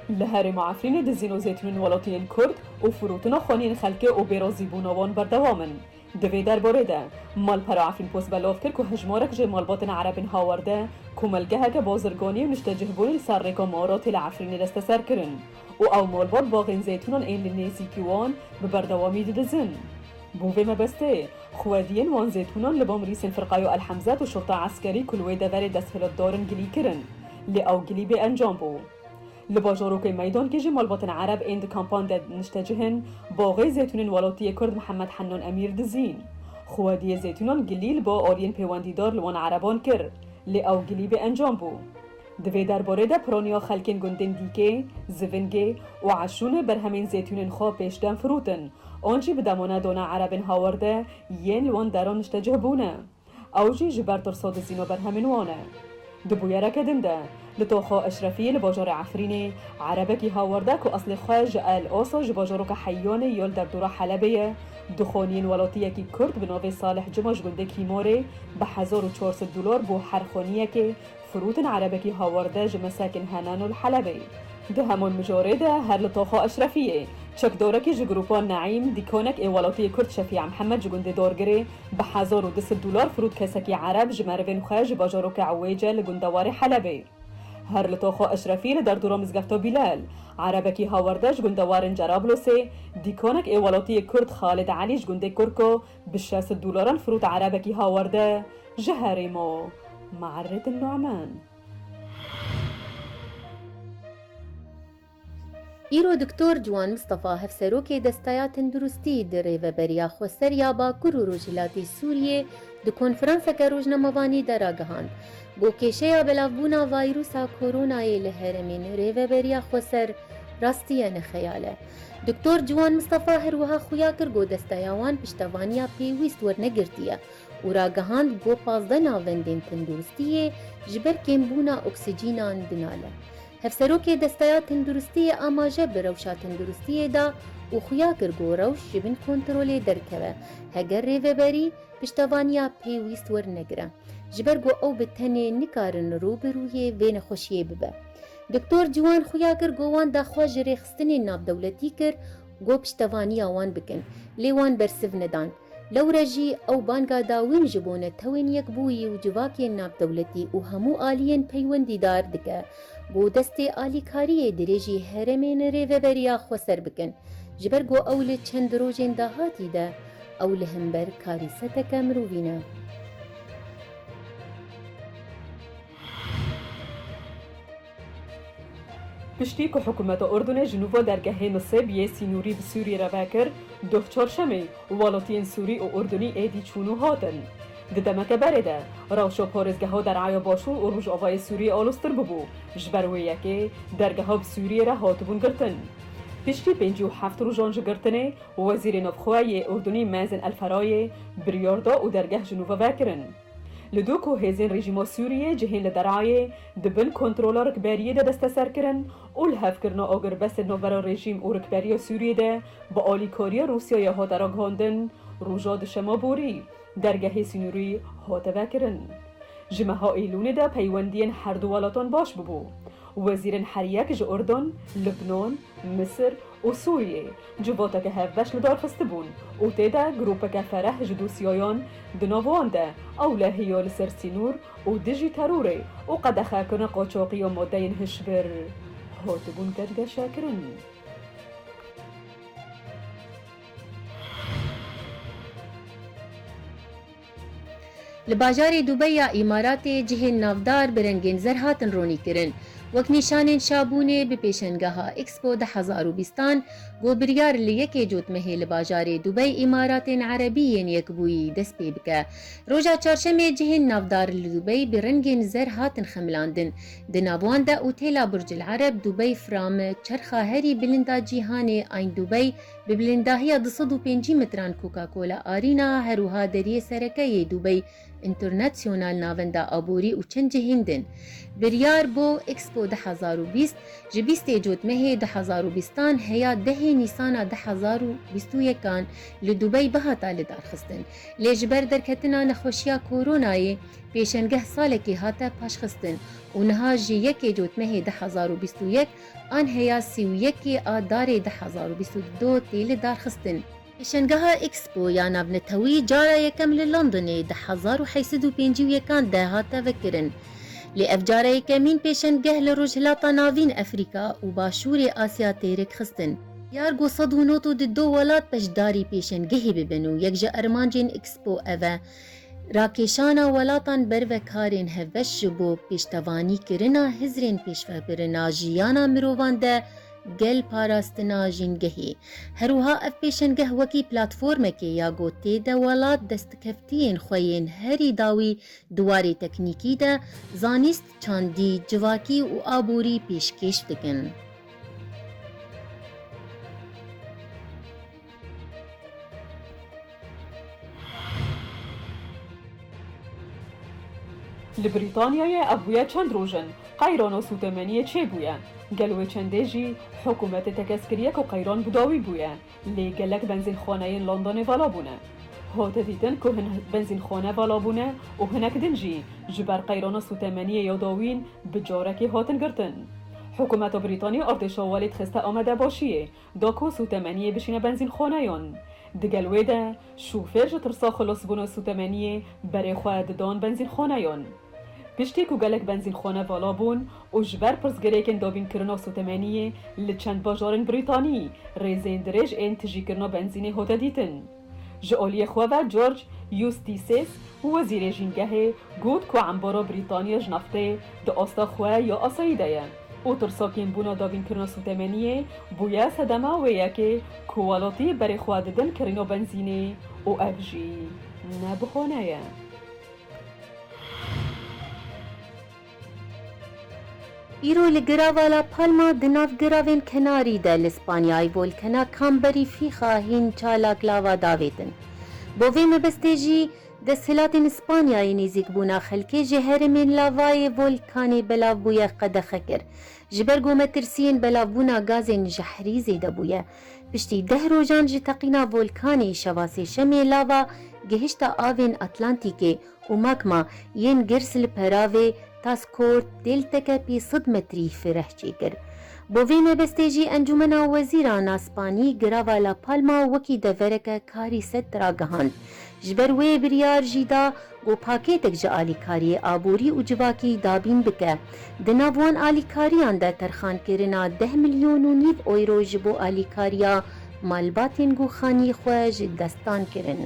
لهرم عفرین دزین و زیتون ولاتین کرد و فروتنا خانین خلکه و برازی بونوان بردوامن. دوی درباره ده مال پر عفرین پوست بلاف کرد که هجمارک جه مالباتن عربین هاورده که ملگه که بازرگانی و نشته جهبونی سر ریکا مارات العفرین دست سر کرن و او مالبات باقین زیتونان این لنیسی کیوان ببردوامی دزن. بوفي ما بسته خوادين وان زيتونان لبام ريسن فرقايو الحمزات و شرطة عسكري كل دفاري دست هلدارن گلی کرن لی او گلی به انجام بو. لباجاروكي ميدان كيجي مالباطن عرب اند كامبان داد نشتجهن باغي زيتونين والاتي كرد محمد حنان امير دزين. خوادي زيتونان گلیل با آرین پیواندیدار لوان عربان کر لی او گلی به انجام بو. دوی درباره ده پرانیا خلکن گندن دیگه، زونگه و عشون بر همین زیتونین خواه پیشدن فروتن آنچی بدمانه دانه عربین هاورده ین لوان دران نشتجه بونه اوجی جبر ترصاد زینا بر همین وانه دبویره کدن ده لطاخا اشرفی لباجار عفرینه عربکی هاورده که اصل خواه جعل آسا جباجارو که حیانه یال در دورا حلبه دخانین ولاتی کی کرد به ناو صالح جماش گنده کیماره به $1400 بو هر خانیه که فروتن عربکی هاورده جمساکن هنان الحلبه ده همون مجارده هر لطاخا اشرفیه چک دارکی جگروپان نعیم دیکانک ایوالاتی کرد شفیع محمد جگنده دارگره به $1200 فرود کسکی عرب جمروین خواه جباجارو که عویجه لگندوار حلبه هر لطاخا اشرفی لدر دورا مزگفتا بیلال عربکی هاورده جگندوارن جرابلوسه دیکانک ایوالاتی کرد خالد علی جگنده کرکو به $600 فرود عربکی هاورده جهرمو معرض النعمان. ایرو دکتر جوان مصطفى هفسروکی دستای تندرستی در ریوبریا خوسریا با کرو روجلاتی سوریه دو کنفرانس که روزنامه‌وانی دراگهاند بو کشیا بلافبونا ویروسا کورونای لهرمین ریوبریا خوسر راستیه نخیاله. دکتر جوان مصطفى هروها خویا کرگو دستایوان پشتوانیا پیویست ورنگرتیه و راگهاند بو 15 ناوندین تندرستیه جبر کمبونا اکسیجینان دناله. هفسروکی دستای تندرستی آماجه بروشا تندرستی دا و خویا کرگو روش جبن کنترول درکوه هگر ریوبری پشتوانیا پیویست ورنگره جبرگو او بتنه نکارن رو بروی وین خوشیه ببه. دکتر جوان خویا کرگو وان دا خواج ریخستنی ناب دولتی کر گو پشتوانیا وان بکن لیوان برسف ندان لو رجی او بانگا داوین جبونه توین یک بویی و جواکی ناب دولتی و همو آلین پیوندی دار دکه بو دستی آلیکاری دریجی هرمین ریوبریا خوسر بکن جبرگو اول چند روزین داهاتی ده اول همبر کاری ستک مرووینه. پشتی که حکومت اردن جنوبا درگاه نصب یه سینوری به سوری رواکر دو چهارشنبه والاتین سوری و اردنی ایدی چونو هاتن. ددمک برده روشا پارزگاه ها در عیا باشو و روش آوای سوری آلوستر ببو جبرویه که درگاه ها به سوری را هاتبون گرتن. پشتی 57 روزانج گرتنه وزیر نفخوای اردنی مازن الفرای بریاردا و درگاه جنوبا وکرن. لدوکو هزین رژیم سوریه جهین لدرعای دبن کنترل رکبریه ده دست سر کرن و لحف کرنا آگر بس نوبرا رژیم و رکبریه سوریه ده با آلیکاری روسیا یا ها دراغاندن روژاد شما بوری درگاه سینوری ها تبکرن. جمعه ها ایلونه ده پیوندین هر دو ولاتان باش ببو. وزیر حریک جه اردن، لبنان، مصر و سوریه جواتا که هفش لدار خستبون و تیده گروپا که فرح جدو سیایان دناوان ده او لحیا لسر سینور و دجی تروره و قد خاکن قاچاقی و ماده هشبر هاتبون گرده شاکرن. لباجار دوبی امارات جهن نافدار برنگین زر هاتن رونی کرن وک نشان شابونه به پیشنگاه اکسپو 2020 گو بریار لیک جوت مه لباجار دوبی امارات عربی یک بوی دست پی بکه روزا چهارشنبه جهن نافدار دوبی برنگین زر هاتن خملاندن دنابوان ده اوتیلا برج العرب دوبی فرام چرخه هری بلندا جهان این دوبی به بلنداهی 205 متران کوکاکولا آرینا هروها دریه سرکه دوبی انترناسیونال ناوندا آبوری و چند جهندن بریار بو اکسپو 2020 جبیست جوت مه 2020 هیا ده نیسان 2021 لدوبی بهاتا لدار خستن لیجبر درکتنا نخوشیا کورونای پیشنگه سالکی هاتا پاش خستن و نها جی یکی جوتمه 2021 آن هیا 31 آدار 2022 تیل دارخستن. پیشنگاه اکسپو یا نابنتوی جارا یکم لندن 1851 ده هاتا وکرن. لأف جارا یکمین پیشنگاه لروجهلاتا ناوین افریقا و باشور آسیا تیرک خستن. یارگو صدو نوتو دو ولات پشداری پیشنگهی ببنو یک جا ارمانجین اکسپو اوه راکشانا ولاتان بروکارین هفش جبو پیشتوانی کرنا هزرین پیشوه برنا جیانا مروان ده گل پاراستنا جینگهی. هروها اف پیشنگه وکی پلاتفورمه که یا گوته ده ولات دستکفتین خوین هری داوی دواری تکنیکی ده زانیست چاندی جواکی و آبوری پیشکش دکن. لبريطانيا أبويا چند روژن قيران و سوتمانية چه بويا قلوه چنده جي حكومت تكسكرية كو قيران بداوي بويا لي قلق بنزين خانين لندن والا بونا هاته ديتن كو هن بنزين خانه والا بونا و هنك دنجي جبر قيران و سوتمانية ياداوين بجاركي هاتن گرتن حكومت بريطانيا ارتشا والد خسته آمده باشيه داكو سوتمانية بشينه بنزين خانيان دقلوه ده شوفر جترسا خلاص بونا سوتمانية بري خواه دان بنزين خانيان پشتی کو گلک بنزین خانه والا بون و جبر پرسگریکن دابین کرنا سوتمانیه لچند باجارن بریتانی ریزین درج این تجی کرنا بنزینه هاته دیتن. جعالی خواه جورج یوستیسیس وزیر جینگه گود که عنبارا بریتانیا جنفته دا آستا خواه یا آساییده او ترساکین بونا دابین کرنا سوتمانیه بویا سدما ویا که کوالاتی بری خواه ددن کرنا بنزینه و افجی نبخانه ایرو لگراوالا پالما دناف گراوین کناری ده لسپانیای ولکنا کامبری فی خواهین چالاک لاوا داویدن. بووی مبستیجی دستهلاتین اسپانیای نیزیک بونا خلکی جهرمین لاوای ولکانی بلاو بویا قدخه کر. جبرگو مترسین بلاو بونا گازین جحریزی ده بویا. پشتی 10 روزان جی تقینا ولکانی شواسی شمی لاوا گهشتا آوین اتلانتیکی و مکما ین گرسل پراوی تاسکورت دلتکه پی 100 متری فرح چیکر. بووی مبستیجی انجمنا وزیران اسپانی گراوا لا پالما وکی دورکه کاری ست را گهاند. جبروی بریار جیدا و پاکیتک جا آلیکاری آبوری و جواکی دابین بکه. دناوان آلیکاریان ده ترخان کرنا 10 میلیون و نیو اویرو جبو آلیکاریا مالباتین گو خانی خواج دستان کرن.